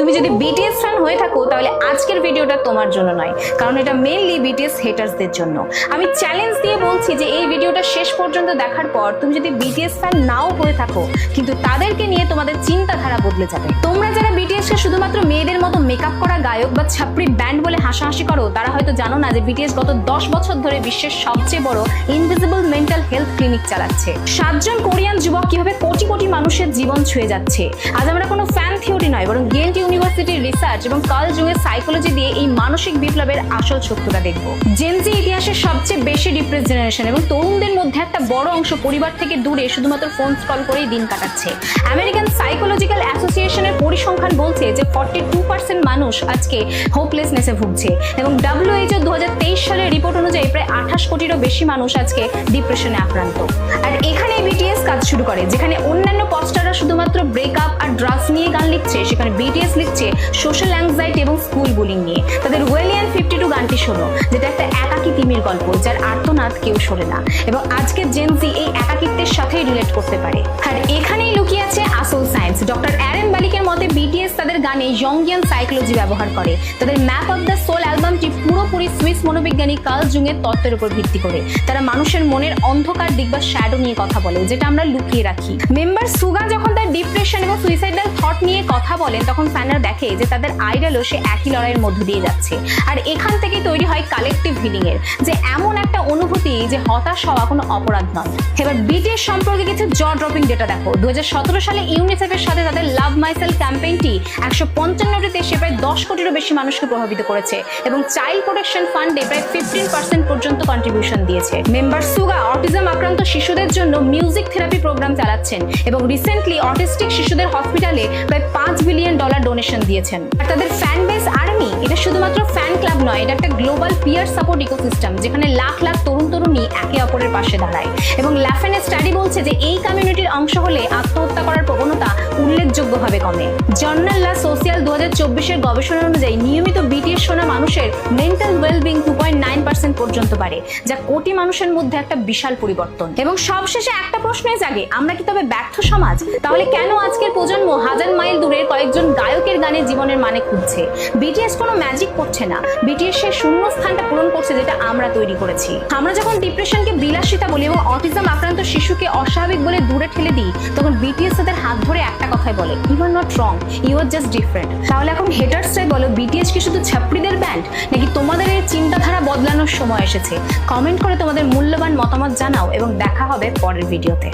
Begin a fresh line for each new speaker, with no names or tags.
তুমি যদি BTS fan হয়ে থাকো তাহলে আজকের ভিডিওটা তোমার জন্য নয়, কারণ এটা মেইনলি বিটিএস হেটার্সদের জন্য। আমি চ্যালেঞ্জ দিয়ে বলছি যে এই ভিডিওটা শেষ পর্যন্ত দেখার পর তুমি যদি বিটিএস ফ্যান নাও হয়ে থাকো, কিন্তু তাদেরকে নিয়ে তোমাদের চিন্তাধারা বদলে যাবে। তোমরা যারা বিটিএস কে শুধুমাত্র মেয়েদের মতো মেকআপ করা গায়ক বা ছাপড়ি ব্যান্ড বলে হাসাহাসি করো, তারা হয়তো জানো না যে বিটিএস গত 10 বছর ধরে বিশ্বের সবচেয়ে বড় ইনভিজিবল মেন্টাল হেলথ ক্লিনিক চালাচ্ছে। 7 জন কোরিয়ান যুবক কিভাবে কোটি কোটি মানুষের জীবন ছুঁয়ে যাচ্ছে। আজ আমরা কোনো ফ্যান থিওরি নয়, বরং গেন্ট ইউনিভার্সিটির রিসার্চ এবং কার্ল জুংয়ের সাইকোলজি দিয়ে এই মানসিক বিপ্লবের আসল সত্যটা দেখব। জেনজি ইতিহাসের সবচেয়ে বেশি ডিপ্রেস জেনারেশন এবং তরুণদের মধ্যে একটা বড় অংশ পরিবার থেকে দূরে শুধুমাত্র ফোন স্ক্রল করেই দিন কাটাচ্ছে। আমেরিকান সাইকোলজিক্যাল অ্যাসোসিয়েশনের পরিসংখ্যান বলছে যে 42% মানুষ আজকে হোপলেসনেসে ভুগছে এবং WHO 2023 সালের রিপোর্ট অনুযায়ী প্রায় 28 কোটিরও বেশি মানুষ আজকে ডিপ্রেশনে আক্রান্ত। আর এখানে বিটিএস কাজ শুরু করে। যেখানে অন্যান্য পপস্টাররা শুধুমাত্র ব্রেকআপ আর ড্রাগস নিয়ে গান লিখছে, সেখানে বিটিএস লিখছে সোশ্যাল অ্যাংজাইটি এবং স্কুল বুলিং নিয়ে। তাদের ওয়েলিয়ান 52 গানটি শোনো, যেটা একটা একাকী তিমির গল্প, যার আর্তনাদ কেউ শোনে না এবং আজকের জেনজি এই একাকিত্বের সাথেই রিলেট করতে পারে। আর এখানেই লুকিয়ে আছে আসল সায়েন্স। ডক্টর অ্যারেন বালিকের মতে বিটিএস তাদের গানে জঙ্গিয়ান সাইকোলজি ব্যবহার করে। তাদের ম্যাপ অফ দ্য সোল অ্যালবামটি পুরোপুরি সুইস মনোবিজ্ঞানী কার্ল জুংয়ের তত্ত্বের উপর ভিত্তি করে। তারা মানুষের মনের অন্ধকার দিক বা শ্যাডো নিয়ে কথা বলে, যেটা আমরা লুকিয়ে রাখি। মেম্বার সুগা যখন তার ডিপ্রেশন এবং সুইসাইডাল থট নিয়ে কথা বলেন, তখন ফ্যানরা দেখে যে তাদের আইডলও সে একই লড়াইয়ের মধ্য দিয়ে যাচ্ছে। আর এখান থেকে তৈরি হয় কালেকটিভ হিলিং এর, যে এমন একটা অনুভূতি যে হতাশ হওয়া কোনো অপরাধ নয়। এবার বিটিএস সম্পর্কে কিছু জ ড্রপিং ডেটা দেখো। 2017 সালে ইউনিসেফের সাথে তাদের লাভ মাইসেলফ ক্যাম্পেইনটি 155টি দেশে প্রায় 10 কোটিরও বেশি মানুষকে প্রভাবিত করেছে এবং চাইল্ড প্রোটেকশন ফান্ডে প্রায় 15% পর্যন্ত কন্ট্রিবিউশন দিয়েছে। মেম্বার সুগা অটিজম আক্রান্ত শিশুদের জন্য মিউজিক থেরাপি প্রোগ্রাম চালাচ্ছেন এবং রিসেন্টলি অটিস্টিক শিশুদের হসপিটালে প্রায় $5 বিলিয়ন ডোনেশন দিয়েছেন। আর তাদের ফ্যান বেস আর্মি, এটা শুধুমাত্র ফ্যান ক্লাব নয়, এটা একটা গ্লোবাল পিয়ার সাপোর্ট ইকোসিস্টেম, যেখানে লাখ লাখ তরুণ তরুণী একে অপরের পাশে দাঁড়ায়। এবং ল্যাফেনের স্টাডি বলছে যে এই কমিউনিটির অংশ হলে আত্মহত্যা করার প্রবণতা উল্লেখযোগ্যভাবে কমে। জার্নাল লা সোশিয়াল 2024 এর গবেষণা অনুযায়ী নিয়মিত বিটিএস শোনা মানুষের মেন্টাল ওয়েলবিং 2.9% পর্যন্ত বাড়ে, যা কোটি মানুষের মধ্যে একটা বিশাল পরিবর্তন। এবং সবশেষে একটা প্রশ্নই জাগে, আমরা কি তবে ব্যর্থ সমাজ? তাহলে কেন আজকের প্রজন্ম হাজার মাইল দূরের কয়েকজন গায়কের গানে জীবনের মানে খুঁজছে? বিটিএস কোনো ম্যাজিক করছে না, বিটিএস সেই শূন্য স্থানটা পূরণ করছে যেটা আমরা তৈরি করেছি। আমরা যখন ডিপ্রেশনকে বিলাসিতা বলি এবং অটিজম আক্রান্ত শিশুকে অস্বাভাবিক বলে দূরে ঠেলে দিই, তখন বিটিএস তাদের হাত ধরে একটা কথাই বলে, you are not wrong, you are just different. তাহলে এখন হেটার্সরাই বলো, বিটিএস কি শুধু ছাপড়িদের ব্যান্ড, নাকি তোমাদের এই চিন্তাধারা বদলানোর সময় এসেছে? কমেন্ট করে তোমাদের মূল্যবান মতামত জানাও এবং দেখা হবে পরের ভিডিওতে।